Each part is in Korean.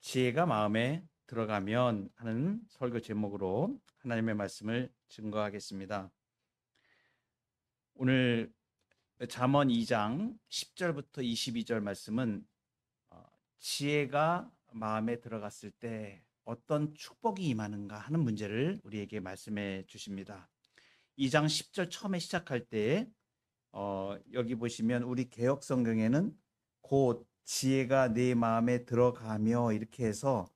지혜가 마음에 들어가면 하는 설교 제목으로 하나님의 말씀을 증거하겠습니다. 오늘 잠언 2장 10절부터 22절 말씀은 지혜가 마음에 들어갔을 때 어떤 축복이 임하는가 하는 문제를 우리에게 말씀해 주십니다. 2장 10절 처음에 시작할 때 여기 보시면 우리 개역 성경에는 곧 지혜가 내 마음에 들어가며 이렇게 해서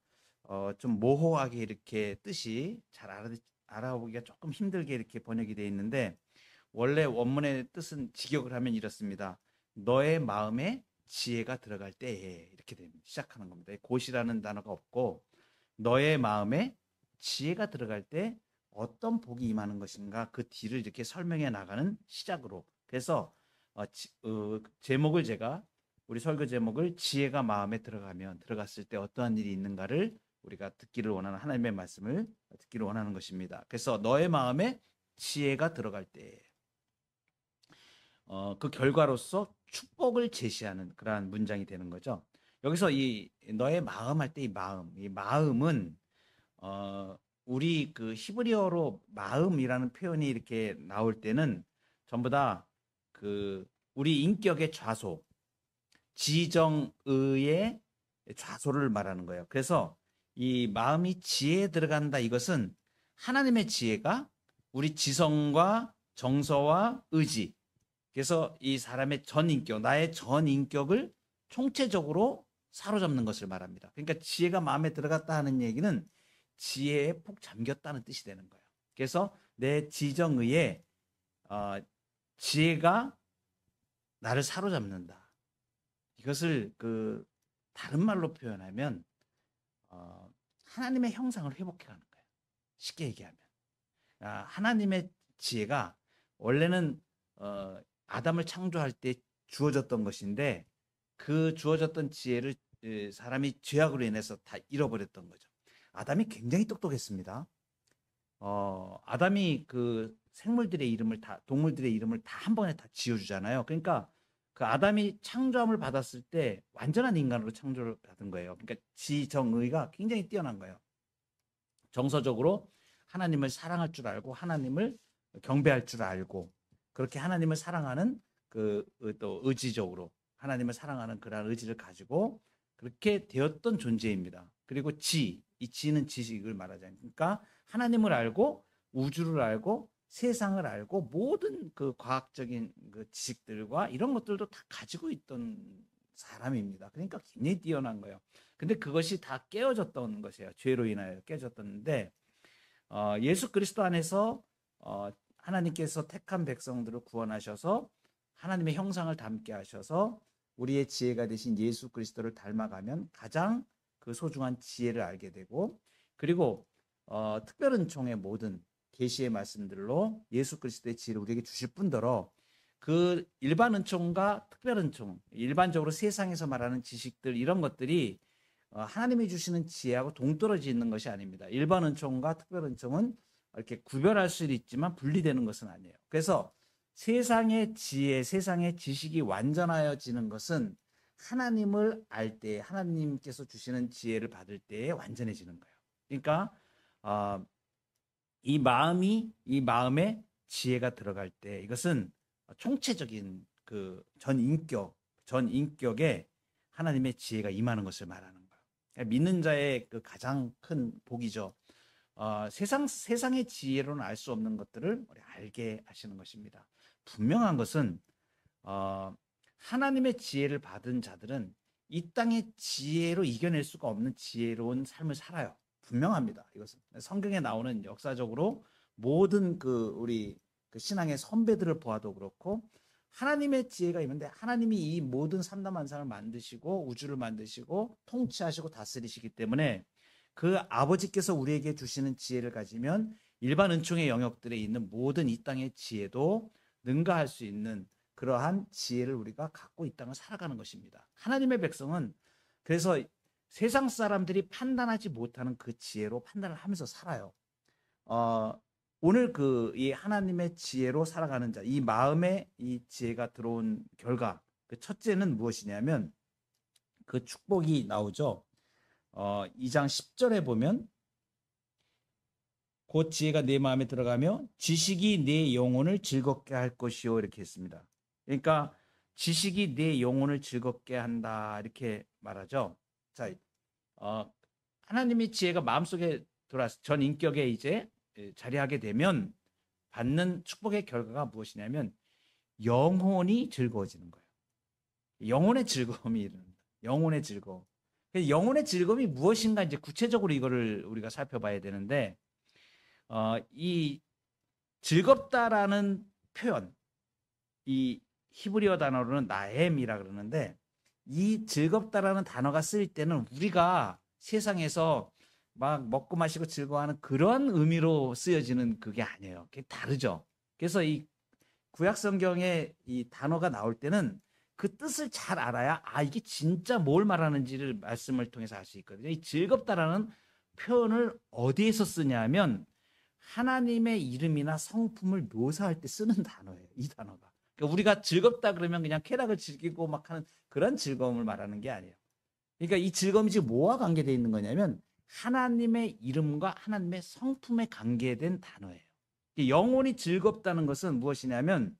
좀 모호하게 이렇게 뜻이 잘 알아보기가 조금 힘들게 이렇게 번역이 되어 있는데 원래 원문의 뜻은 직역을 하면 이렇습니다. 너의 마음에 지혜가 들어갈 때에 이렇게 됩니다. 시작하는 겁니다. 곧이라는 단어가 없고 너의 마음에 지혜가 들어갈 때 어떤 복이 임하는 것인가 그 뒤를 이렇게 설명해 나가는 시작으로 그래서 제목을 제가 우리 설교 제목을 지혜가 마음에 들어갔을 때 어떠한 일이 있는가를 우리가 듣기를 원하는 하나님의 말씀을 듣기를 원하는 것입니다. 그래서 너의 마음에 지혜가 들어갈 때 그 결과로서 축복을 제시하는 그러한 문장이 되는 거죠. 여기서 이 너의 마음 할 때 이 마음은 우리 그 히브리어로 마음이라는 표현이 이렇게 나올 때는 전부 다 그 우리 인격의 좌소, 지정의의 좌소를 말하는 거예요. 그래서 이 마음이 지혜에 들어간다 이것은 하나님의 지혜가 우리 지성과 정서와 의지, 그래서 이 사람의 전인격, 나의 전인격을 총체적으로 사로잡는 것을 말합니다. 그러니까 지혜가 마음에 들어갔다 하는 얘기는 지혜에 푹 잠겼다는 뜻이 되는 거예요. 그래서 내 지정의에 지혜가 나를 사로잡는다. 이것을 그 다른 말로 표현하면 하나님의 형상을 회복해가는 거예요. 쉽게 얘기하면 하나님의 지혜가 원래는 아담을 창조할 때 주어졌던 것인데 그 주어졌던 지혜를 사람이 죄악으로 인해서 다 잃어버렸던 거죠. 아담이 굉장히 똑똑했습니다. 아담이 그 생물들의 이름을 다 동물들의 이름을 다 한 번에 다 지어주잖아요. 그러니까 그 아담이 창조함을 받았을 때 완전한 인간으로 창조를 받은 거예요. 그러니까 지정의가 굉장히 뛰어난 거예요. 정서적으로 하나님을 사랑할 줄 알고 하나님을 경배할 줄 알고 그렇게 하나님을 사랑하는 그 또 의지적으로 하나님을 사랑하는 그러한 의지를 가지고 그렇게 되었던 존재입니다. 그리고 이 지는 지식을 말하잖아요. 그러니까 하나님을 알고 우주를 알고 세상을 알고 모든 그 과학적인 그 지식들과 이런 것들도 다 가지고 있던 사람입니다. 그러니까 굉장히 뛰어난 거예요. 근데 그것이 다 깨어졌던 것이에요. 죄로 인하여 깨졌던데 예수 그리스도 안에서 하나님께서 택한 백성들을 구원하셔서 하나님의 형상을 닮게 하셔서 우리의 지혜가 되신 예수 그리스도를 닮아가면 가장 그 소중한 지혜를 알게 되고 그리고 특별 은총의 모든 계시의 말씀들로 예수 그리스도의 지혜를 우리에게 주실 뿐더러 그 일반 은총과 특별 은총, 일반적으로 세상에서 말하는 지식들 이런 것들이 하나님이 주시는 지혜하고 동떨어져 있는 것이 아닙니다. 일반 은총과 특별 은총은 이렇게 구별할 수 있지만 분리되는 것은 아니에요. 그래서 세상의 지혜, 세상의 지식이 완전하여지는 것은 하나님을 알 때, 하나님께서 주시는 지혜를 받을 때에 완전해지는 거예요. 그러니까 이 마음에 지혜가 들어갈 때 이것은 총체적인 그 전인격에 하나님의 지혜가 임하는 것을 말하는 거예요. 그러니까 믿는 자의 그 가장 큰 복이죠. 세상의 지혜로는 알 수 없는 것들을 우리 알게 하시는 것입니다. 분명한 것은 하나님의 지혜를 받은 자들은 이 땅의 지혜로 이겨낼 수가 없는 지혜로운 삶을 살아요. 분명합니다. 이것은 성경에 나오는 역사적으로 모든 우리 신앙의 선배들을 보아도 그렇고 하나님의 지혜가 있는데 하나님이 이 모든 삼라만상을 만드시고 우주를 만드시고 통치하시고 다스리시기 때문에 그 아버지께서 우리에게 주시는 지혜를 가지면 일반 은총의 영역들에 있는 모든 이 땅의 지혜도 능가할 수 있는 그러한 지혜를 우리가 갖고 이 땅을 살아가는 것입니다. 하나님의 백성은 그래서 세상 사람들이 판단하지 못하는 그 지혜로 판단을 하면서 살아요. 오늘 이 하나님의 지혜로 살아가는 자, 이 마음에 이 지혜가 들어온 결과, 그 첫째는 무엇이냐면 그 축복이 나오죠. 2장 10절에 보면 곧 지혜가 내 마음에 들어가며 지식이 내 영혼을 즐겁게 할 것이요 이렇게 했습니다. 그러니까 지식이 내 영혼을 즐겁게 한다 이렇게 말하죠. 자, 하나님의 지혜가 마음속에 들어와서 전 인격에 이제 자리하게 되면 받는 축복의 결과가 무엇이냐면 영혼이 즐거워지는 거예요. 영혼의 즐거움이 이릅니다. 영혼의 즐거움. 영혼의 즐거움이 무엇인가 이제 구체적으로 이거를 우리가 살펴봐야 되는데 이 즐겁다라는 표현, 이 히브리어 단어로는 나엠이라 그러는데 이 즐겁다라는 단어가 쓰일 때는 우리가 세상에서 막 먹고 마시고 즐거워하는 그런 의미로 쓰여지는 그게 아니에요. 그게 다르죠. 그래서 이 구약 성경에 이 단어가 나올 때는 그 뜻을 잘 알아야 이게 진짜 뭘 말하는지를 말씀을 통해서 알 수 있거든요. 이 즐겁다라는 표현을 어디에서 쓰냐면 하나님의 이름이나 성품을 묘사할 때 쓰는 단어예요. 이 단어가. 그러니까 우리가 즐겁다 그러면 그냥 쾌락을 즐기고 막 하는 그런 즐거움을 말하는 게 아니에요. 그러니까 이 즐거움이 지금 뭐와 관계되어 있는 거냐면 하나님의 이름과 하나님의 성품에 관계된 단어예요. 영혼이 즐겁다는 것은 무엇이냐면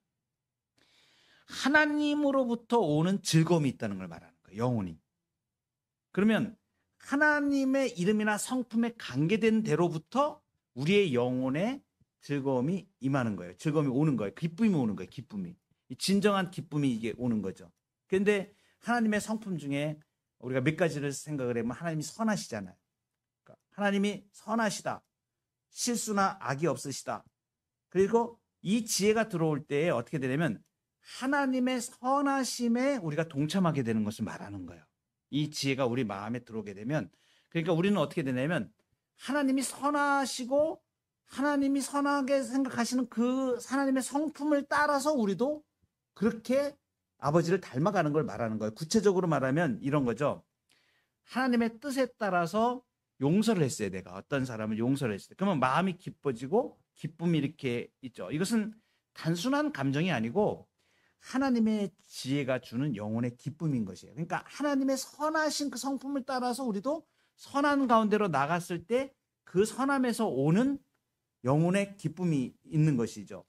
하나님으로부터 오는 즐거움이 있다는 걸 말하는 거예요. 영혼이. 그러면 하나님의 이름이나 성품에 관계된 대로부터 우리의 영혼에 즐거움이 임하는 거예요. 즐거움이 오는 거예요. 기쁨이 오는 거예요. 기쁨이. 진정한 기쁨이 이게 오는 거죠. 그런데 하나님의 성품 중에 우리가 몇 가지를 생각을 해보면 하나님이 선하시잖아요. 그러니까 하나님이 선하시다. 실수나 악이 없으시다. 그리고 이 지혜가 들어올 때에 어떻게 되냐면 하나님의 선하심에 우리가 동참하게 되는 것을 말하는 거예요. 이 지혜가 우리 마음에 들어오게 되면 그러니까 우리는 어떻게 되냐면 하나님이 선하시고 하나님이 선하게 생각하시는 그 하나님의 성품을 따라서 우리도 그렇게 아버지를 닮아가는 걸 말하는 거예요. 구체적으로 말하면 이런 거죠. 하나님의 뜻에 따라서 용서를 했어요. 내가 어떤 사람을 용서를 했어요. 그러면 마음이 기뻐지고 기쁨이 이렇게 있죠. 이것은 단순한 감정이 아니고 하나님의 지혜가 주는 영혼의 기쁨인 것이에요. 그러니까 하나님의 선하신 그 성품을 따라서 우리도 선한 가운데로 나갔을 때 그 선함에서 오는 영혼의 기쁨이 있는 것이죠.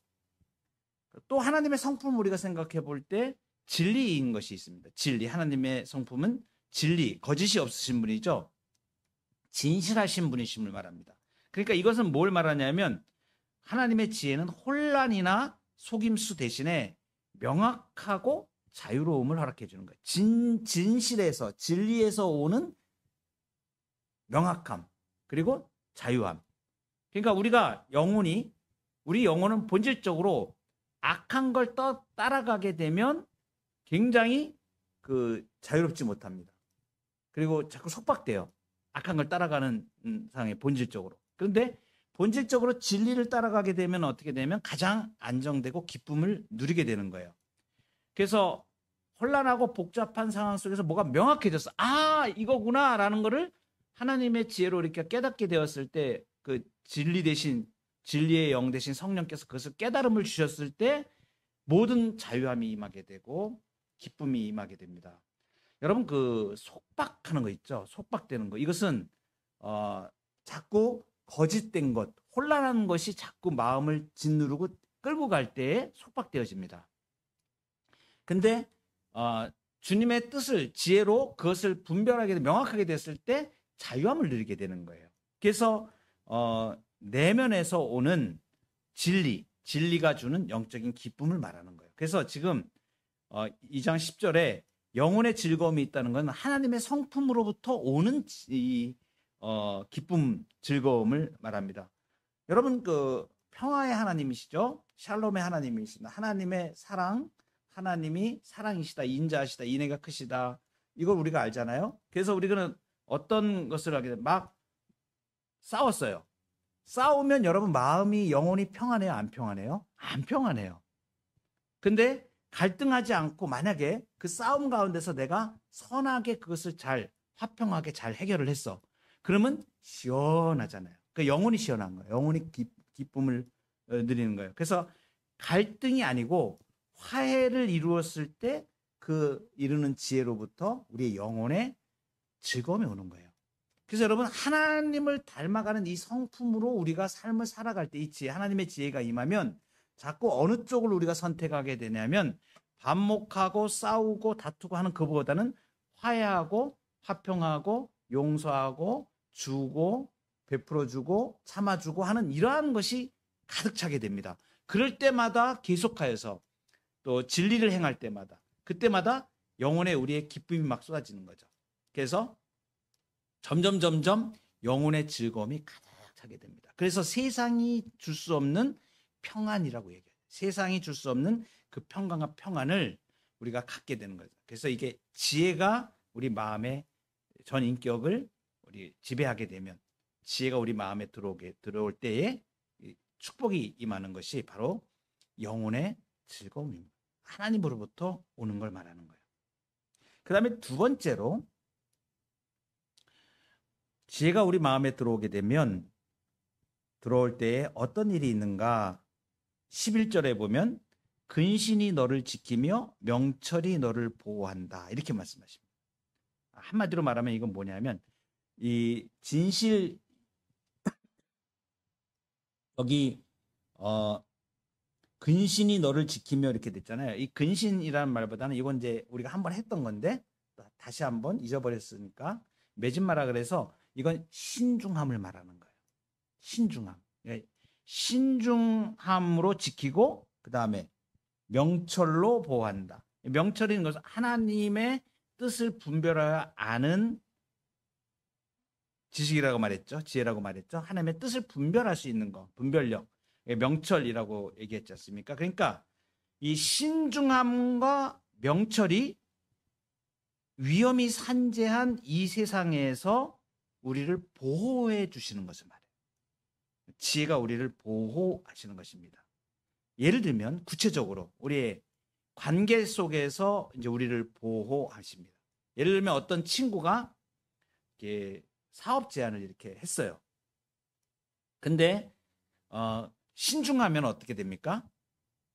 또 하나님의 성품을 우리가 생각해 볼 때 진리인 것이 있습니다. 진리. 하나님의 성품은 진리, 거짓이 없으신 분이죠. 진실하신 분이심을 말합니다. 그러니까 이것은 뭘 말하냐면 하나님의 지혜는 혼란이나 속임수 대신에 명확하고 자유로움을 허락해 주는 거예요. 진실에서 진리에서 오는 명확함 그리고 자유함. 그러니까 우리 영혼은 본질적으로 악한 걸 따라가게 되면 굉장히 자유롭지 못합니다. 그리고 자꾸 속박돼요. 악한 걸 따라가는 상황에 본질적으로. 그런데 본질적으로 진리를 따라가게 되면 어떻게 되면 가장 안정되고 기쁨을 누리게 되는 거예요. 그래서 혼란하고 복잡한 상황 속에서 뭐가 명확해졌어. 이거구나 라는 거를 하나님의 지혜로 이렇게 깨닫게 되었을 때 그 진리 대신 진리의 영 대신 성령께서 그것을 깨달음을 주셨을 때 모든 자유함이 임하게 되고 기쁨이 임하게 됩니다. 여러분 속박하는 거 있죠? 속박되는 거. 이것은 자꾸 거짓된 것, 혼란한 것이 자꾸 마음을 짓누르고 끌고 갈 때에 속박되어집니다. 근데 주님의 뜻을 지혜로 그것을 분별하게 명확하게 됐을 때 자유함을 누리게 되는 거예요. 그래서 내면에서 오는 진리가 주는 영적인 기쁨을 말하는 거예요. 그래서 지금 2장 10절에 영혼의 즐거움이 있다는 건 하나님의 성품으로부터 오는 기쁨, 즐거움을 말합니다. 여러분 평화의 하나님이시죠? 샬롬의 하나님이시다. 하나님의 사랑, 하나님이 사랑이시다, 인자하시다, 인애가 크시다. 이걸 우리가 알잖아요. 그래서 우리는 어떤 것을 하게 되면 막 싸웠어요. 싸우면 여러분 마음이 영혼이 평안해요? 안 평안해요? 안 평안해요. 근데 갈등하지 않고 만약에 그 싸움 가운데서 내가 선하게 그것을 화평하게 잘 해결을 했어. 그러면 시원하잖아요. 그 영혼이 시원한 거예요. 영혼이 기쁨을 누리는 거예요. 그래서 갈등이 아니고 화해를 이루었을 때 그 이루는 지혜로부터 우리의 영혼에 즐거움이 오는 거예요. 그래서 여러분 하나님을 닮아가는 이 성품으로 우리가 삶을 살아갈 때 이 지혜, 하나님의 지혜가 임하면 자꾸 어느 쪽을 우리가 선택하게 되냐면 반목하고 싸우고 다투고 하는 그보다는 화해하고 화평하고 용서하고 주고 베풀어주고 참아주고 하는 이러한 것이 가득 차게 됩니다. 그럴 때마다 계속하여서 또 진리를 행할 때마다 그때마다 영혼에 우리의 기쁨이 막 쏟아지는 거죠. 그래서 점점 영혼의 즐거움이 가득 차게 됩니다. 그래서 세상이 줄 수 없는 평안이라고 얘기해요. 세상이 줄 수 없는 그 평강과 평안을 우리가 갖게 되는 거죠. 그래서 이게 지혜가 우리 마음의 전 인격을 우리 지배하게 되면 지혜가 우리 마음에 들어올 때에 축복이 임하는 것이 바로 영혼의 즐거움입니다. 하나님으로부터 오는 걸 말하는 거예요. 그 다음에 두 번째로 지혜가 우리 마음에 들어오게 되면 들어올 때에 어떤 일이 있는가 11절에 보면 근신이 너를 지키며 명철이 너를 보호한다 이렇게 말씀하십니다. 한마디로 말하면 이건 뭐냐면 이 진실 여기 근신이 너를 지키며 이렇게 됐잖아요. 이 근신이라는 말보다는 이건 이제 우리가 한번 했던 건데 다시 한번 잊어버렸으니까 매진마라 그래서 이건 신중함을 말하는 거예요. 신중함. 신중함으로 지키고 그 다음에 명철로 보호한다. 명철인 것은 하나님의 뜻을 분별하여 아는 지식이라고 말했죠. 지혜라고 말했죠. 하나님의 뜻을 분별할 수 있는 거. 분별력. 명철이라고 얘기했지 않습니까? 그러니까 이 신중함과 명철이 위험이 산재한 이 세상에서 우리를 보호해 주시는 것을 말해요. 지혜가 우리를 보호하시는 것입니다. 예를 들면 구체적으로 우리의 관계 속에서 이제 우리를 보호하십니다. 예를 들면 어떤 친구가 이렇게 사업 제안을 이렇게 했어요. 근데 신중하면 어떻게 됩니까?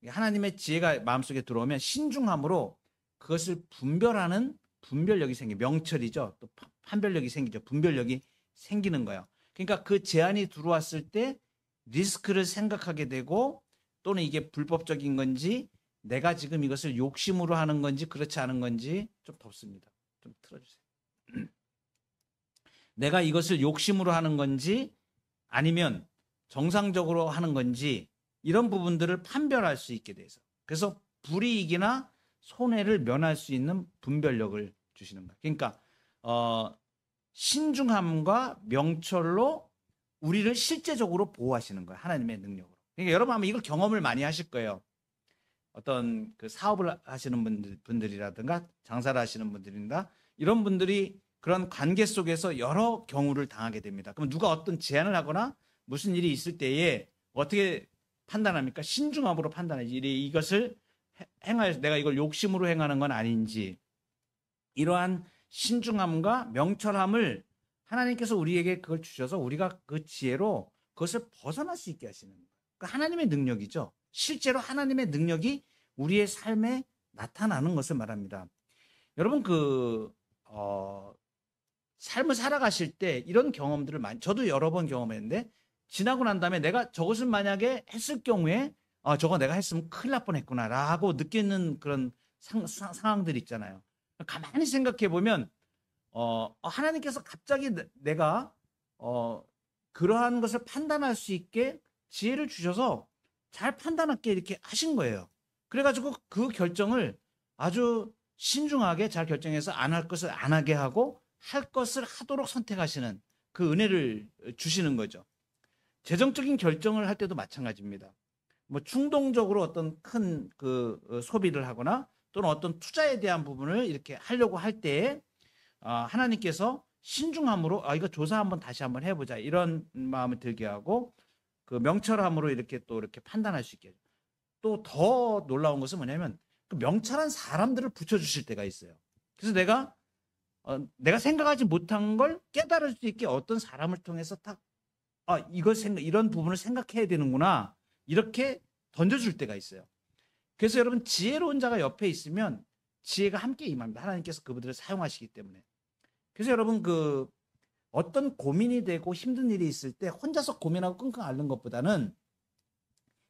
하나님의 지혜가 마음속에 들어오면 신중함으로 그것을 분별하는 분별력이 명철이죠. 또 판별력이 생기죠. 분별력이 생기는 거예요. 그러니까 그 제안이 들어왔을 때 리스크를 생각하게 되고 또는 이게 불법적인 건지 내가 지금 이것을 욕심으로 하는 건지 그렇지 않은 건지 좀 덥습니다. 좀 틀어주세요. 내가 이것을 욕심으로 하는 건지 아니면 정상적으로 하는 건지 이런 부분들을 판별할 수 있게 돼서 그래서 불이익이나 손해를 면할 수 있는 분별력을 주시는 거예요. 그러니까 신중함과 명철로 우리를 실제적으로 보호하시는 거예요. 하나님의 능력으로. 그러니까 여러분 아마 이걸 경험을 많이 하실 거예요. 어떤 그 사업을 하시는 분들이라든가 장사를 하시는 분들이나 이런 분들이 그런 관계 속에서 여러 경우를 당하게 됩니다. 그럼 누가 어떤 제안을 하거나 무슨 일이 있을 때에 어떻게 판단합니까? 신중함으로 판단하지. 이것을 행하여서 내가 이걸 욕심으로 행하는 건 아닌지 이러한 신중함과 명철함을 하나님께서 우리에게 그걸 주셔서 우리가 그 지혜로 그것을 벗어날 수 있게 하시는 거예요. 그러니까 하나님의 능력이죠. 실제로 하나님의 능력이 우리의 삶에 나타나는 것을 말합니다. 여러분 삶을 살아가실 때 이런 경험들을 저도 여러 번 경험했는데 지나고 난 다음에 내가 저것을 만약에 했을 경우에 저거 내가 했으면 큰일 날 뻔했구나 라고 느끼는 그런 상황들이 있잖아요. 가만히 생각해 보면 하나님께서 갑자기 내가 그러한 것을 판단할 수 있게 지혜를 주셔서 잘 판단하게 이렇게 하신 거예요. 그래가지고 그 결정을 아주 신중하게 잘 결정해서 안 할 것을 안 하게 하고 할 것을 하도록 선택하시는 그 은혜를 주시는 거죠. 재정적인 결정을 할 때도 마찬가지입니다. 뭐 충동적으로 어떤 큰 소비를 하거나 또는 어떤 투자에 대한 부분을 이렇게 하려고 할 때에 하나님께서 신중함으로 이거 조사 한번 다시 한번 해보자 이런 마음을 들게 하고 그 명철함으로 이렇게 또 이렇게 판단할 수 있게 또 더 놀라운 것은 뭐냐면 그 명철한 사람들을 붙여주실 때가 있어요. 그래서 내가 생각하지 못한 걸 깨달을 수 있게 어떤 사람을 통해서 딱 이런 부분을 생각해야 되는구나 이렇게 던져줄 때가 있어요. 그래서 여러분 지혜로운 자가 옆에 있으면 지혜가 함께 임합니다. 하나님께서 그분들을 사용하시기 때문에. 그래서 여러분 어떤 고민이 되고 힘든 일이 있을 때 혼자서 고민하고 끙끙 앓는 것보다는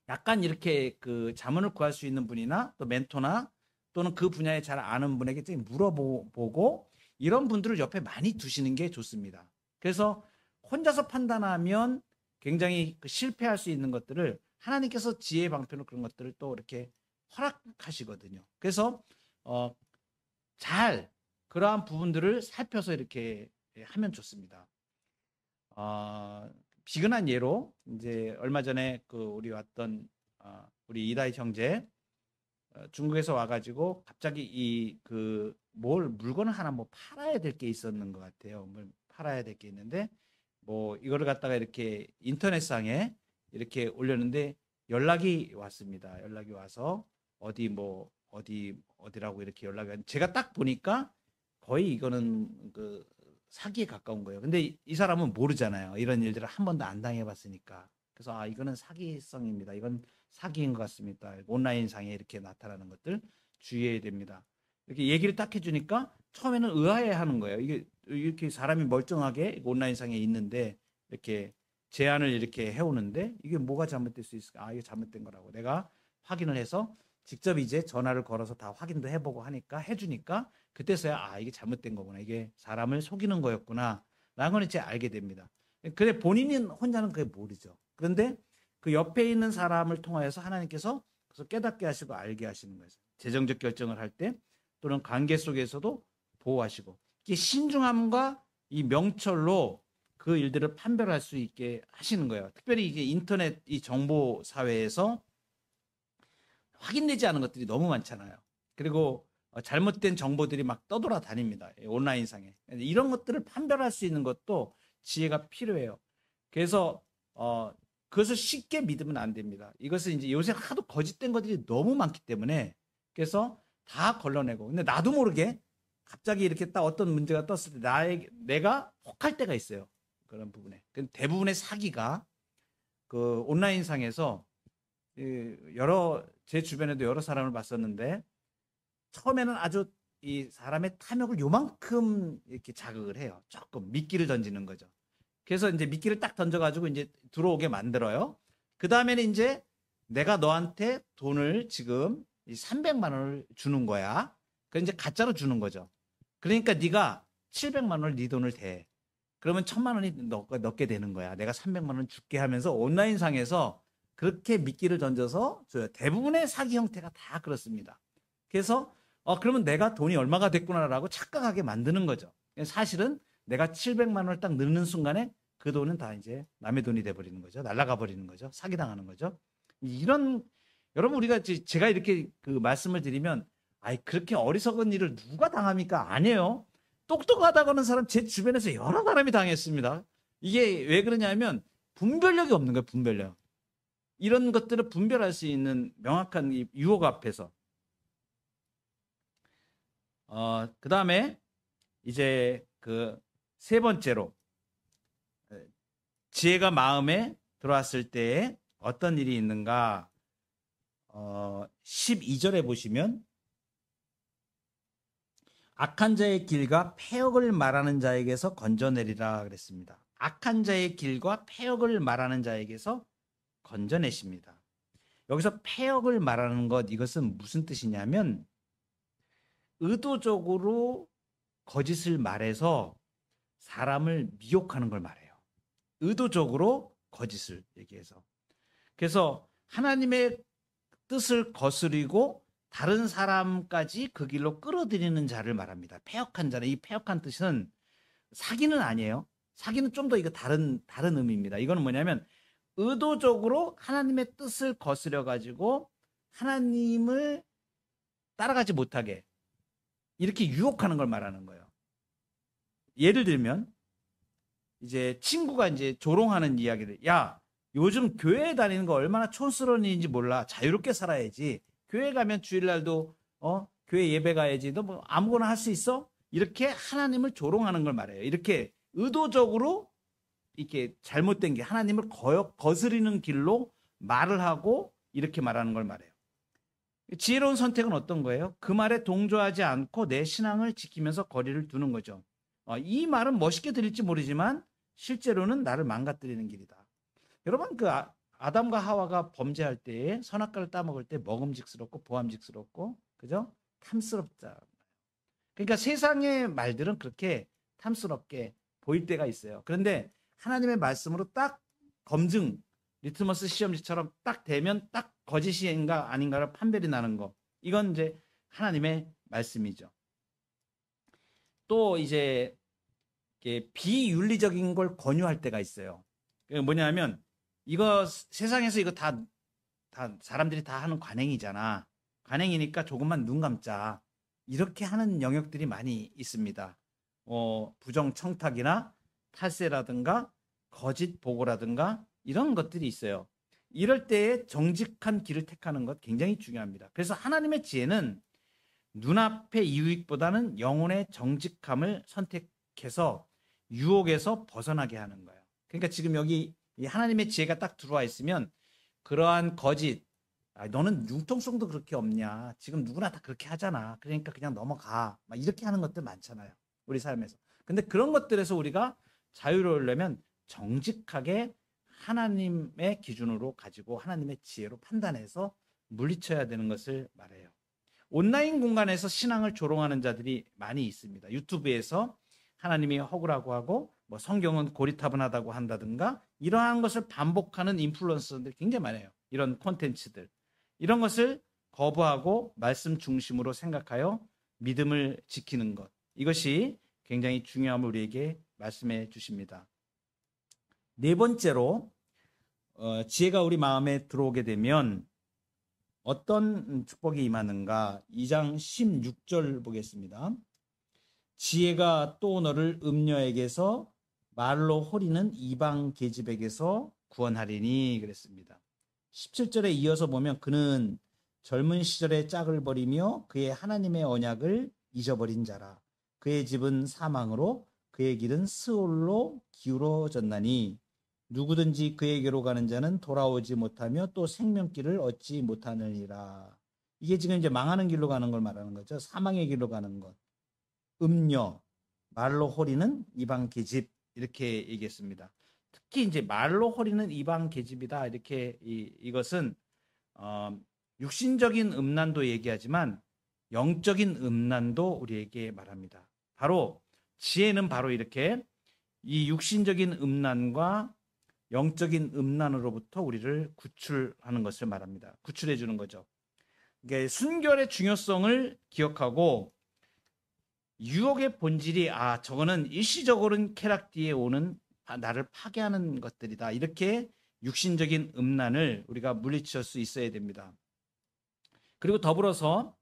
약간 이렇게 그 자문을 구할 수 있는 분이나 또 멘토나 또는 그 분야에 잘 아는 분에게 좀 물어보고 이런 분들을 옆에 많이 두시는 게 좋습니다. 그래서 혼자서 판단하면 굉장히 실패할 수 있는 것들을 하나님께서 지혜 방편으로 그런 것들을 또 이렇게 허락하시거든요. 그래서 잘 그러한 부분들을 살펴서 이렇게 하면 좋습니다. 비근한 예로 이제 얼마 전에 그 우리 왔던 우리 이다희 형제 중국에서 와가지고 갑자기 이 그 뭘 물건을 하나 뭐 팔아야 될 게 있었는 것 같아요. 뭘 팔아야 될 게 있는데 뭐 이거를 갖다가 이렇게 인터넷상에 이렇게 올렸는데 연락이 왔습니다. 연락이 와서 어디라고 이렇게 연락이 왔는데 제가 딱 보니까 거의 이거는 그 사기에 가까운 거예요. 근데 이 사람은 모르잖아요. 이런 일들을 한 번도 안 당해봤으니까. 그래서 이거는 사기성입니다. 이건 사기인 것 같습니다. 온라인상에 이렇게 나타나는 것들 주의해야 됩니다. 이렇게 얘기를 딱 해주니까 처음에는 의아해하는 거예요. 이게 이렇게 사람이 멀쩡하게 온라인상에 있는데 이렇게 제안을 이렇게 해오는데 이게 뭐가 잘못될 수 있을까? 이게 잘못된 거라고. 내가 확인을 해서 직접 이제 전화를 걸어서 다 확인도 해보고 하니까 해주니까 그때서야 이게 잘못된 거구나. 이게 사람을 속이는 거였구나. 라는 걸 이제 알게 됩니다. 근데 본인은 혼자는 그게 모르죠. 그런데 그 옆에 있는 사람을 통하여서 하나님께서 그래서 깨닫게 하시고 알게 하시는 거예요. 재정적 결정을 할 때 또는 관계 속에서도 보호하시고 이게 신중함과 이 명철로 그 일들을 판별할 수 있게 하시는 거예요. 특별히 이게 인터넷 이 정보 사회에서 확인되지 않은 것들이 너무 많잖아요. 그리고 잘못된 정보들이 막 떠돌아다닙니다. 온라인상에. 이런 것들을 판별할 수 있는 것도 지혜가 필요해요. 그래서 그것을 쉽게 믿으면 안 됩니다. 이것은 이제 요새 하도 거짓된 것들이 너무 많기 때문에 그래서 다 걸러내고 근데 나도 모르게 갑자기 이렇게 딱 어떤 문제가 떴을 때 내가 혹할 때가 있어요. 그런 부분에. 대부분의 사기가 그 온라인상에서 제 주변에도 여러 사람을 봤었는데 처음에는 아주 이 사람의 탐욕을 요만큼 이렇게 자극을 해요. 조금 미끼를 던지는 거죠. 그래서 이제 미끼를 딱 던져가지고 이제 들어오게 만들어요. 그 다음에는 이제 내가 너한테 돈을 지금 300만 원을 주는 거야. 그 이제 가짜로 주는 거죠. 그러니까 네가 700만 원을 네 돈을 대. 그러면 1000만 원이 넣게 되는 거야. 내가 300만 원 줄게 하면서 온라인상에서 그렇게 미끼를 던져서 줘요. 대부분의 사기 형태가 다 그렇습니다. 그래서 그러면 내가 돈이 얼마가 됐구나라고 착각하게 만드는 거죠. 사실은 내가 700만 원을 딱 넣는 순간에 그 돈은 다 이제 남의 돈이 돼버리는 거죠. 날아가 버리는 거죠. 사기당하는 거죠. 여러분 우리가 제가 이렇게 그 말씀을 드리면 그렇게 어리석은 일을 누가 당합니까? 아니에요. 똑똑하다고 하는 사람 제 주변에서 여러 사람이 당했습니다. 이게 왜 그러냐면 분별력이 없는 거예요. 분별력. 이런 것들을 분별할 수 있는 명확한 유혹 앞에서 그 다음에 이제 그 세 번째로 지혜가 마음에 들어왔을 때에 어떤 일이 있는가 12절에 보시면 악한 자의 길과 패역을 말하는 자에게서 건져내리라 그랬습니다. 악한 자의 길과 패역을 말하는 자에게서 건져내십니다. 여기서 패역을 말하는 것 이것은 무슨 뜻이냐면 의도적으로 거짓을 말해서 사람을 미혹하는 걸 말해요. 의도적으로 거짓을 얘기해서. 그래서 하나님의 뜻을 거스리고 다른 사람까지 그 길로 끌어들이는 자를 말합니다. 패역한 자는 이 패역한 뜻은 사기는 아니에요. 사기는 좀 더 이거 다른 의미입니다. 이거는 뭐냐면 의도적으로 하나님의 뜻을 거스려 가지고 하나님을 따라가지 못하게 이렇게 유혹하는 걸 말하는 거예요. 예를 들면 이제 친구가 이제 조롱하는 이야기를 야 요즘 교회에 다니는 거 얼마나 촌스러운 일인지 몰라. 자유롭게 살아야지. 교회 가면 주일날도 교회 예배 가야지. 너 뭐 아무거나 할 수 있어? 이렇게 하나님을 조롱하는 걸 말해요. 이렇게 의도적으로 이렇게 잘못된 게 하나님을 거스리는 길로 말을 하고 이렇게 말하는 걸 말해요. 지혜로운 선택은 어떤 거예요? 그 말에 동조하지 않고 내 신앙을 지키면서 거리를 두는 거죠. 이 말은 멋있게 들릴지 모르지만 실제로는 나를 망가뜨리는 길이다. 여러분 그 아담과 하와가 범죄할 때에 선악과를 따먹을 때 먹음직스럽고 보암직스럽고 그죠? 탐스럽다. 그러니까 세상의 말들은 그렇게 탐스럽게 보일 때가 있어요. 그런데 하나님의 말씀으로 딱 검증 리트머스 시험지처럼 딱 되면 딱 거짓인가 아닌가를 판별이 나는 거. 이건 이제 하나님의 말씀이죠. 또 이제 비윤리적인 걸 권유할 때가 있어요. 뭐냐면 이거 세상에서 이거 다 사람들이 다 하는 관행이잖아. 관행이니까 조금만 눈 감자. 이렇게 하는 영역들이 많이 있습니다. 부정 청탁이나 탈세라든가 거짓 보고라든가 이런 것들이 있어요. 이럴 때에 정직한 길을 택하는 것 굉장히 중요합니다. 그래서 하나님의 지혜는 눈앞의 이익보다는 영혼의 정직함을 선택해서 유혹에서 벗어나게 하는 거예요. 그러니까 지금 여기 하나님의 지혜가 딱 들어와 있으면 그러한 거짓, 너는 융통성도 그렇게 없냐. 지금 누구나 다 그렇게 하잖아. 그러니까 그냥 넘어가. 막 이렇게 하는 것들 많잖아요. 우리 삶에서. 근데 그런 것들에서 우리가 자유로우려면 정직하게 하나님의 기준으로 가지고 하나님의 지혜로 판단해서 물리쳐야 되는 것을 말해요. 온라인 공간에서 신앙을 조롱하는 자들이 많이 있습니다. 유튜브에서 하나님이 허구라고 하고 뭐 성경은 고리타분하다고 한다든가 이러한 것을 반복하는 인플루언서들 굉장히 많아요. 이런 콘텐츠들. 이런 것을 거부하고 말씀 중심으로 생각하여 믿음을 지키는 것. 이것이 굉장히 중요함을 우리에게 말씀해 주십니다. 네 번째로 지혜가 우리 마음에 들어오게 되면 어떤 축복이 임하는가? 2장 16절 보겠습니다. 지혜가 또 너를 음녀에게서 말로 호리는 이방 계집에게서 구원하리니 그랬습니다. 17절에 이어서 보면 그는 젊은 시절에 짝을 버리며 그의 하나님의 언약을 잊어버린 자라. 그의 집은 사망으로 그의 길은 스올로 기울어졌나니 누구든지 그에게로 가는 자는 돌아오지 못하며 또 생명길을 얻지 못하느니라. 이게 지금 이제 망하는 길로 가는 걸 말하는 거죠. 사망의 길로 가는 것. 음녀, 말로 호리는 이방 계집 이렇게 얘기했습니다. 특히 이제 말로 호리는 이방 계집이다 이렇게 이것은 육신적인 음란도 얘기하지만 영적인 음란도 우리에게 말합니다. 바로 지혜는 바로 이렇게 이 육신적인 음란과 영적인 음란으로부터 우리를 구출하는 것을 말합니다. 구출해 주는 거죠. 그러니까 순결의 중요성을 기억하고 유혹의 본질이 저거는 일시적으로는 쾌락 뒤에 오는 나를 파괴하는 것들이다. 이렇게 육신적인 음란을 우리가 물리칠 수 있어야 됩니다. 그리고 더불어서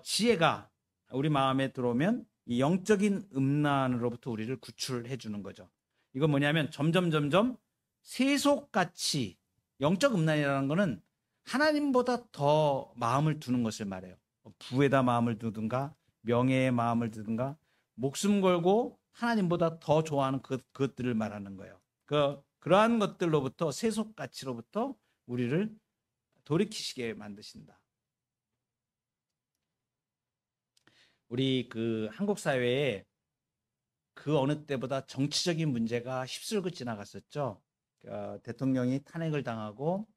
지혜가 우리 마음에 들어오면 이 영적인 음란으로부터 우리를 구출해 주는 거죠. 이건 뭐냐면 점점 세속같이 영적 음란이라는 것은 하나님보다 더 마음을 두는 것을 말해요. 부에다 마음을 두든가 명예에 마음을 두든가 목숨 걸고 하나님보다 더 좋아하는 그것들을 말하는 거예요. 그러한 것들로부터 세속가치로부터 우리를 돌이키시게 만드신다. 우리 한국 사회에 그 어느 때보다 정치적인 문제가 휩쓸고 지나갔었죠. 대통령이 탄핵을 당하고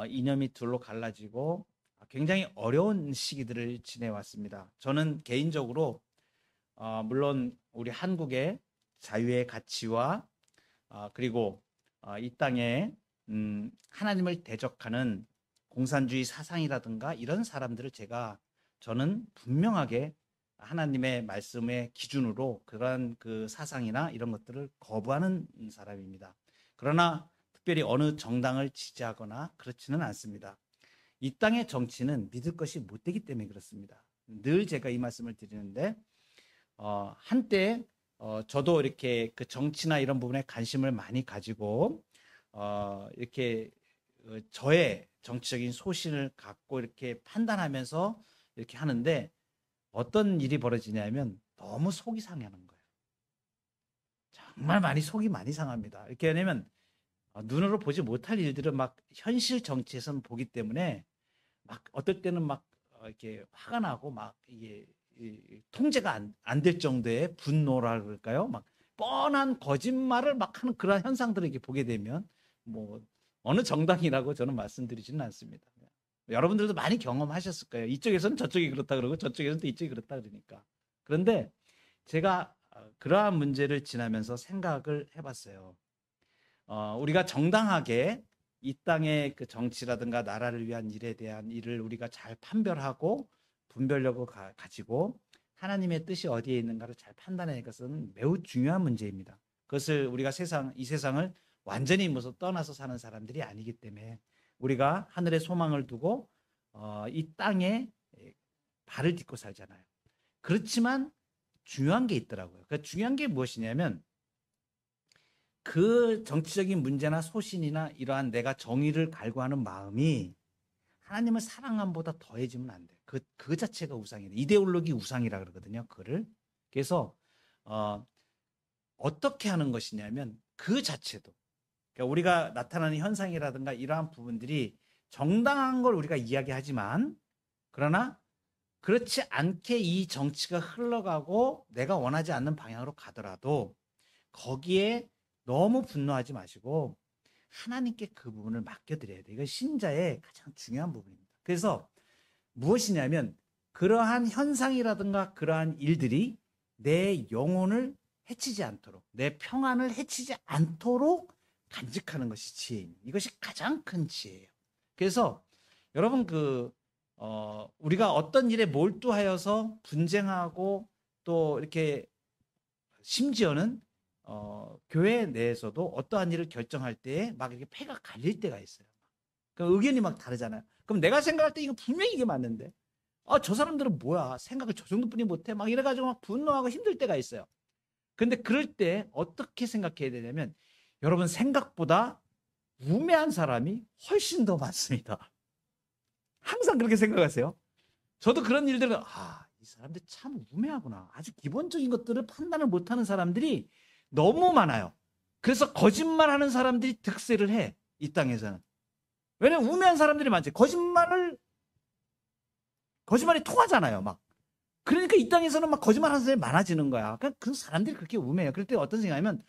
이념이 둘로 갈라지고 굉장히 어려운 시기들을 지내왔습니다. 저는 개인적으로 물론 우리 한국의 자유의 가치와 그리고 이 땅에 하나님을 대적하는 공산주의 사상이라든가 이런 사람들을 저는 분명하게 하나님의 말씀의 기준으로 그러한 그 사상이나 이런 것들을 거부하는 사람입니다. 그러나 특별히 어느 정당을 지지하거나 그렇지는 않습니다. 이 땅의 정치는 믿을 것이 못 되기 때문에 그렇습니다. 늘 제가 이 말씀을 드리는데 한때 저도 이렇게 그 정치나 이런 부분에 관심을 많이 가지고 이렇게 저의 정치적인 소신을 갖고 이렇게 판단하면서 이렇게 하는데 어떤 일이 벌어지냐면 너무 속이 상하는 거예요. 정말 속이 많이 상합니다. 이렇게 왜냐면 눈으로 보지 못할 일들을 막 현실 정치에서는 보기 때문에 막 어떨 때는 막 이렇게 화가 나고 막 이게 통제가 안 될 정도의 분노라 그럴까요? 막 뻔한 거짓말을 막 하는 그런 현상들을 이렇게 보게 되면 뭐 어느 정당이라고 저는 말씀드리지는 않습니다. 여러분들도 많이 경험하셨을 거예요. 이쪽에서는 저쪽이 그렇다 그러고 저쪽에서는 또 이쪽이 그렇다 그러니까. 그런데 제가 그러한 문제를 지나면서 생각을 해봤어요. 우리가 정당하게 이 땅의 그 정치라든가 나라를 위한 일에 대한 일을 우리가 잘 판별하고 분별력을 가지고 하나님의 뜻이 어디에 있는가를 잘 판단하는 것은 매우 중요한 문제입니다. 그것을 우리가 이 세상을 완전히 떠나서 사는 사람들이 아니기 때문에 우리가 하늘에 소망을 두고 이 땅에 발을 딛고 살잖아요. 그렇지만 중요한 게 있더라고요. 그 중요한 게 무엇이냐면 그 정치적인 문제나 소신이나 이러한 내가 정의를 갈구하는 마음이 하나님을 사랑함보다 더해지면 안 돼요. 그 자체가 우상이에요. 이데올로기 우상이라 그러거든요. 그거를. 그래서 어떻게 하는 것이냐면 그 자체도 그러니까 우리가 나타나는 현상이라든가 이러한 부분들이 정당한 걸 우리가 이야기하지만 그러나 그렇지 않게 이 정치가 흘러가고 내가 원하지 않는 방향으로 가더라도 거기에 너무 분노하지 마시고 하나님께 그 부분을 맡겨드려야 돼요. 이건 신자의 가장 중요한 부분입니다. 그래서 무엇이냐면 그러한 현상이라든가 그러한 일들이 내 영혼을 해치지 않도록 내 평안을 해치지 않도록 간직하는 것이 지혜입니다. 이것이 가장 큰 지혜예요. 그래서 여러분 우리가 어떤 일에 몰두하여서 분쟁하고 또 이렇게 심지어는 교회 내에서도 어떠한 일을 결정할 때에 막 이렇게 패가 갈릴 때가 있어요. 그러니까 의견이 막 다르잖아요. 그럼 내가 생각할 때 이거 분명히 이게 맞는데 저 사람들은 뭐야 생각을 저 정도뿐이 못해 막 이래가지고 막 분노하고 힘들 때가 있어요. 근데 그럴 때 어떻게 생각해야 되냐면 여러분 생각보다 우매한 사람이 훨씬 더 많습니다. 항상 그렇게 생각하세요. 저도 그런 일들은 이 사람들 참 우매하구나. 아주 기본적인 것들을 판단을 못하는 사람들이 너무 많아요. 그래서 거짓말하는 사람들이 득세를 해. 이 땅에서는. 왜냐면 우매한 사람들이 많지. 거짓말이 통하잖아요. 막. 그러니까 이 땅에서는 막 거짓말하는 사람이 많아지는 거야. 그러니까 그 사람들이 그렇게 우매해요. 그럴 때 어떤 생각이냐면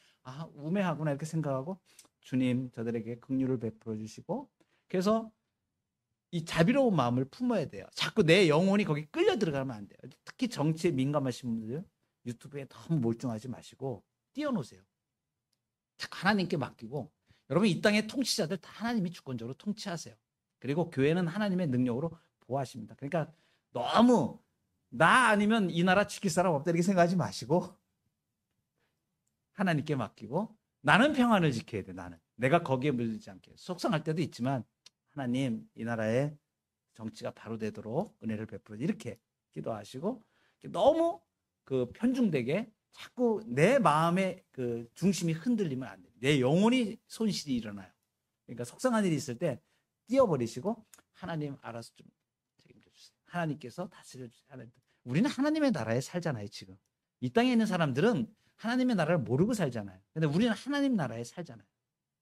우매하구나 이렇게 생각하고 주님 저들에게 긍휼을 베풀어 주시고 그래서 이 자비로운 마음을 품어야 돼요. 자꾸 내 영혼이 거기 끌려 들어가면 안 돼요. 특히 정치에 민감하신 분들 유튜브에 너무 몰두하지 마시고 띄워놓으세요. 자꾸 하나님께 맡기고 여러분 이 땅의 통치자들 다 하나님이 주권적으로 통치하세요. 그리고 교회는 하나님의 능력으로 보호하십니다. 그러니까 너무 나 아니면 이 나라 지킬 사람 없다 이렇게 생각하지 마시고 하나님께 맡기고 나는 평안을 지켜야 돼. 나는 내가 거기에 물들지 않게 속상할 때도 있지만 하나님 이 나라의 정치가 바로 되도록 은혜를 베풀어 이렇게 기도하시고 너무 편중되게 자꾸 내 마음의 중심이 흔들리면 안 돼요. 내 영혼이 손실이 일어나요. 그러니까 속상한 일이 있을 때 띄워버리시고 하나님 알아서 좀 책임져 주세요. 하나님께서 다스려 주세요. 우리는 하나님의 나라에 살잖아요. 지금 이 땅에 있는 사람들은 하나님의 나라를 모르고 살잖아요. 근데 우리는 하나님 나라에 살잖아요.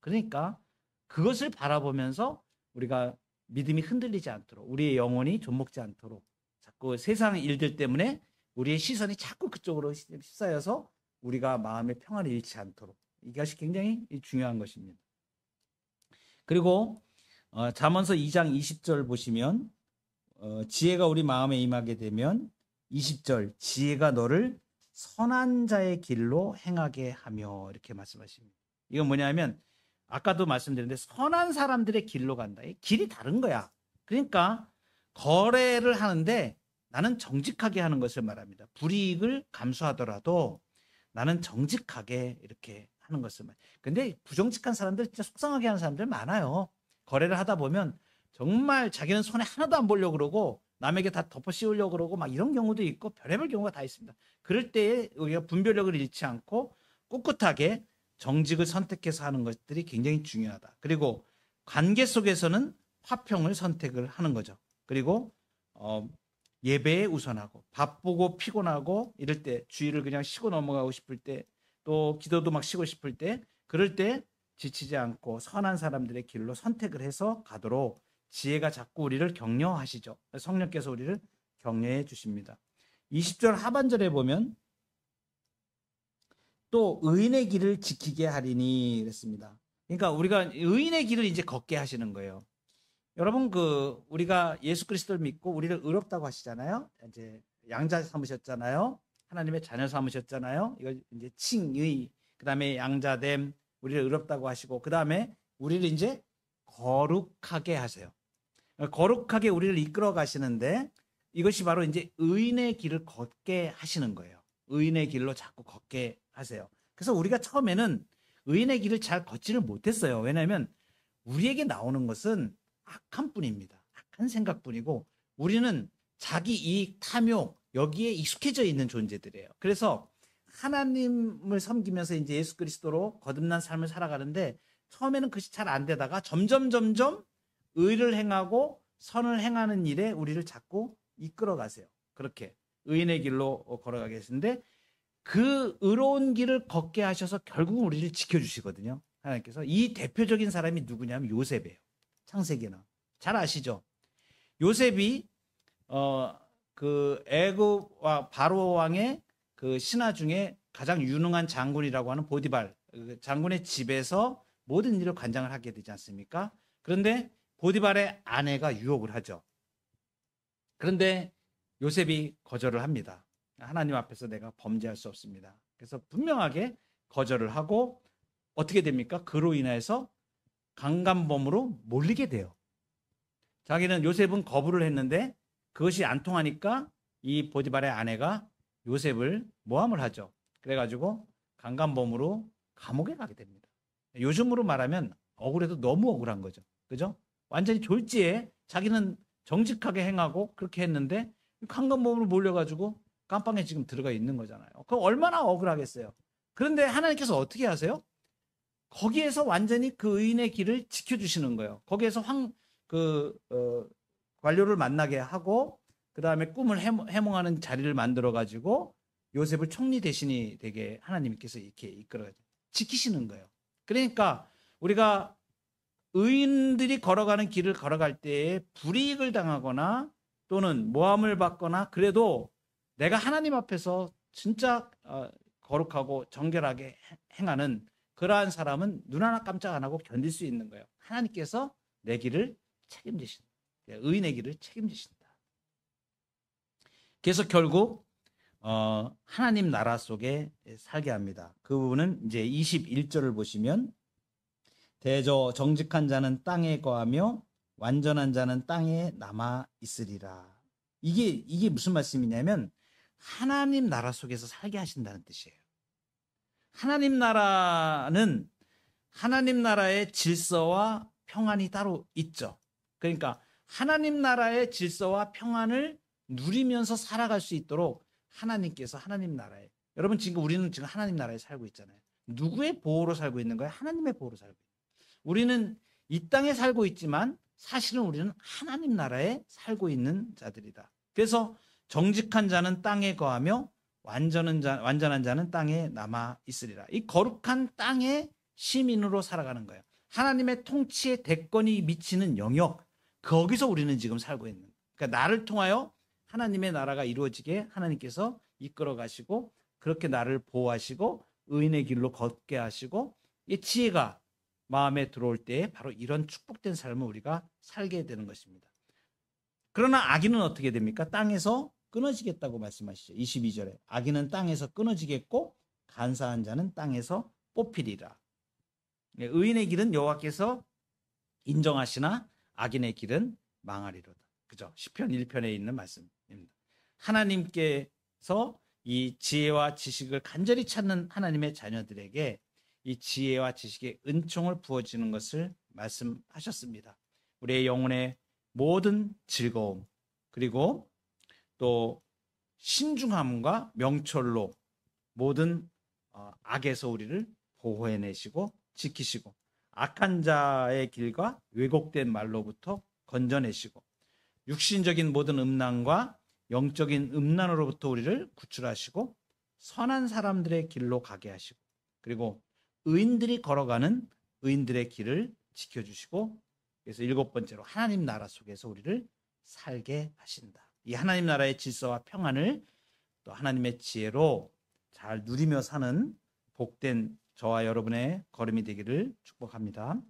그러니까 그것을 바라보면서 우리가 믿음이 흔들리지 않도록 우리의 영혼이 좀먹지 않도록 자꾸 세상 일들 때문에 우리의 시선이 자꾸 그쪽으로 휩싸여서 우리가 마음의 평안을 잃지 않도록 이것이 굉장히 중요한 것입니다. 그리고 잠언서 2장 20절 보시면 지혜가 우리 마음에 임하게 되면 20절 지혜가 너를 선한 자의 길로 행하게 하며 이렇게 말씀하십니다. 이건 뭐냐면 아까도 말씀드렸는데 선한 사람들의 길로 간다. 길이 다른 거야. 그러니까 거래를 하는데 나는 정직하게 하는 것을 말합니다. 불이익을 감수하더라도 나는 정직하게 이렇게 하는 것을 말합니다. 근데 부정직한 사람들 진짜 속상하게 하는 사람들 많아요. 거래를 하다 보면 정말 자기는 손에 하나도 안 보려고 그러고 남에게 다 덮어 씌우려고 그러고 막 이런 경우도 있고 별의별 경우가 다 있습니다. 그럴 때에 우리가 분별력을 잃지 않고 꿋꿋하게 정직을 선택해서 하는 것들이 굉장히 중요하다. 그리고 관계 속에서는 화평을 선택을 하는 거죠. 그리고 예배에 우선하고 바쁘고 피곤하고 이럴 때 주의를 그냥 쉬고 넘어가고 싶을 때 또 기도도 막 쉬고 싶을 때 그럴 때 지치지 않고 선한 사람들의 길로 선택을 해서 가도록 지혜가 자꾸 우리를 격려하시죠. 성령께서 우리를 격려해 주십니다. 20절 하반절에 보면 또 의인의 길을 지키게 하리니 그랬습니다. 그러니까 우리가 의인의 길을 이제 걷게 하시는 거예요. 여러분 우리가 예수 그리스도를 믿고 우리를 의롭다고 하시잖아요. 이제 양자 삼으셨잖아요. 하나님의 자녀 삼으셨잖아요. 이거 이제 칭의, 그다음에 양자됨, 우리를 의롭다고 하시고, 그다음에 우리를 이제 거룩하게 하세요. 거룩하게 우리를 이끌어 가시는데 이것이 바로 이제 의인의 길을 걷게 하시는 거예요. 의인의 길로 자꾸 걷게 하세요. 그래서 우리가 처음에는 의인의 길을 잘 걷지를 못했어요. 왜냐하면 우리에게 나오는 것은 악한 뿐입니다. 악한 생각뿐이고 우리는 자기 이익, 탐욕 여기에 익숙해져 있는 존재들이에요. 그래서 하나님을 섬기면서 이제 예수 그리스도로 거듭난 삶을 살아가는데 처음에는 그것이 잘 안 되다가 점점 의를 행하고 선을 행하는 일에 우리를 자꾸 이끌어 가세요. 그렇게 의인의 길로 걸어가게 하시는데 그 의로운 길을 걷게 하셔서 결국 우리를 지켜주시거든요. 하나님께서. 이 대표적인 사람이 누구냐면 요셉이에요. 창세기나 잘 아시죠? 요셉이 그 애굽과 바로 왕의 그 신하 중에 가장 유능한 장군이라고 하는 보디발 장군의 집에서 모든 일을 관장을 하게 되지 않습니까? 그런데 보디발의 아내가 유혹을 하죠. 그런데 요셉이 거절을 합니다. 하나님 앞에서 내가 범죄할 수 없습니다. 그래서 분명하게 거절을 하고 어떻게 됩니까? 그로 인해서 강간범으로 몰리게 돼요. 자기는 요셉은 거부를 했는데 그것이 안 통하니까 이 보디발의 아내가 요셉을 모함을 하죠. 그래가지고 강간범으로 감옥에 가게 됩니다. 요즘으로 말하면 억울해도 너무 억울한 거죠. 그죠? 완전히 졸지에 자기는 정직하게 행하고 그렇게 했는데 강간범으로 몰려가지고 깜빵에 지금 들어가 있는 거잖아요. 그럼 얼마나 억울하겠어요. 그런데 하나님께서 어떻게 하세요? 거기에서 완전히 그 의인의 길을 지켜주시는 거예요. 거기에서 관료를 만나게 하고 그 다음에 꿈을 해몽하는 자리를 만들어 가지고 요셉을 총리 대신이 되게 하나님께서 이렇게 이끌어 지키시는 거예요. 그러니까 우리가 의인들이 걸어가는 길을 걸어갈 때에 불이익을 당하거나 또는 모함을 받거나 그래도 내가 하나님 앞에서 진짜 거룩하고 정결하게 행하는 그러한 사람은 눈 하나 깜짝 안 하고 견딜 수 있는 거예요. 하나님께서 내 길을 책임지신다. 의인의 길을 책임지신다. 그래서 결국 하나님 나라 속에 살게 합니다. 그 부분은 이제 21절을 보시면 대저 정직한 자는 땅에 거하며 완전한 자는 땅에 남아 있으리라. 이게 무슨 말씀이냐면 하나님 나라 속에서 살게 하신다는 뜻이에요. 하나님 나라는 하나님 나라의 질서와 평안이 따로 있죠. 그러니까 하나님 나라의 질서와 평안을 누리면서 살아갈 수 있도록 하나님께서 하나님 나라에 여러분 지금 우리는 지금 하나님 나라에 살고 있잖아요. 누구의 보호로 살고 있는 거예요? 하나님의 보호로 살고 있는 거예요. 우리는 이 땅에 살고 있지만 사실은 우리는 하나님 나라에 살고 있는 자들이다. 그래서 정직한 자는 땅에 거하며 완전한 자는 땅에 남아 있으리라. 이 거룩한 땅의 시민으로 살아가는 거예요. 하나님의 통치의 대권이 미치는 영역, 거기서 우리는 지금 살고 있는. 그러니까 나를 통하여 하나님의 나라가 이루어지게 하나님께서 이끌어 가시고 그렇게 나를 보호하시고 의인의 길로 걷게 하시고 이 지혜가 마음에 들어올 때 바로 이런 축복된 삶을 우리가 살게 되는 것입니다. 그러나 악인은 어떻게 됩니까? 땅에서 끊어지겠다고 말씀하시죠. 22절에 악인은 땅에서 끊어지겠고 간사한 자는 땅에서 뽑히리라. 의인의 길은 여호와께서 인정하시나 악인의 길은 망하리로다. 그죠? 시편 1편에 있는 말씀입니다. 하나님께서 이 지혜와 지식을 간절히 찾는 하나님의 자녀들에게 이 지혜와 지식의 은총을 부어주는 것을 말씀하셨습니다. 우리의 영혼의 모든 즐거움 그리고 또 신중함과 명철로 모든 악에서 우리를 보호해내시고 지키시고 악한 자의 길과 왜곡된 말로부터 건져내시고 육신적인 모든 음란과 영적인 음란으로부터 우리를 구출하시고 선한 사람들의 길로 가게 하시고 그리고 의인들이 걸어가는 의인들의 길을 지켜주시고 그래서 7번째로 하나님 나라 속에서 우리를 살게 하신다. 이 하나님 나라의 질서와 평안을 또 하나님의 지혜로 잘 누리며 사는 복된 저와 여러분의 걸음이 되기를 축복합니다.